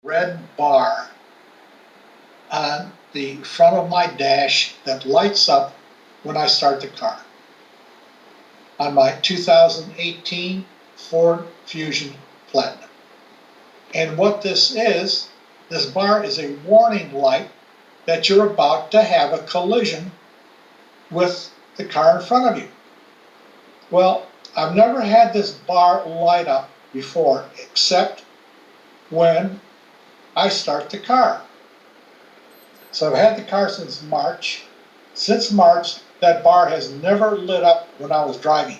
red bar on the front of my dash that lights up when I start the car on my 2018 Ford Fusion Platinum. And what this bar is a warning light that you're about to have a collision with the car in front of you. Well, I've never had this bar light up before except when I start the car. So I've had the car since March. Since March, that bar has never lit up when I was driving.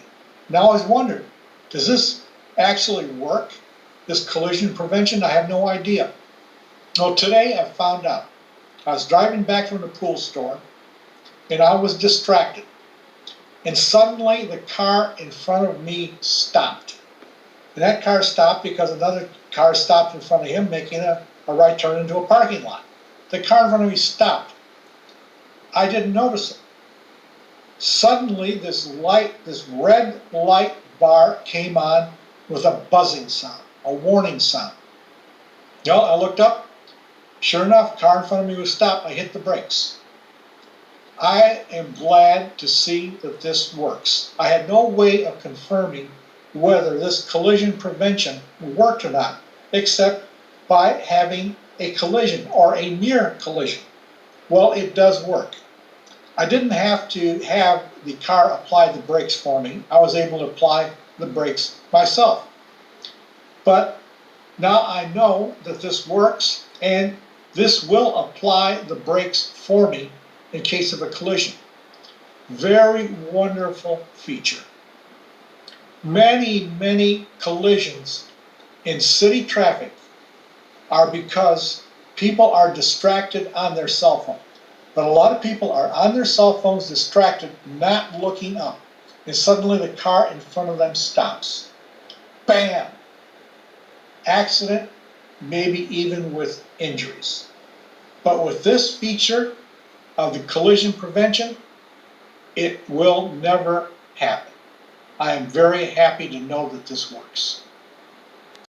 Now I was wondering, does this actually work? This collision prevention? I have no idea. Well, today I found out. I was driving back from the pool store and I was distracted. And suddenly the car in front of me stopped. And that car stopped because another car stopped in front of him, making a right turn into a parking lot. The car in front of me stopped. I didn't notice it. Suddenly this red light bar came on with a buzzing sound, a warning sound. Well, I looked up. Sure enough, car in front of me was stopped. I hit the brakes. I am glad to see that this works. I had no way of confirming whether this collision prevention worked or not, except by having a collision or a near collision. Well, it does work. I didn't have to have the car apply the brakes for me. I was able to apply the brakes myself. But now I know that this works, and this will apply the brakes for me in case of a collision. Very wonderful feature. Many collisions in city traffic are because people are distracted on their cell phone. But a lot of people are on their cell phones distracted, not looking up. And suddenly the car in front of them stops. Bam! Accident, maybe even with injuries. But with this feature of the collision prevention, it will never happen. I am very happy to know that this works.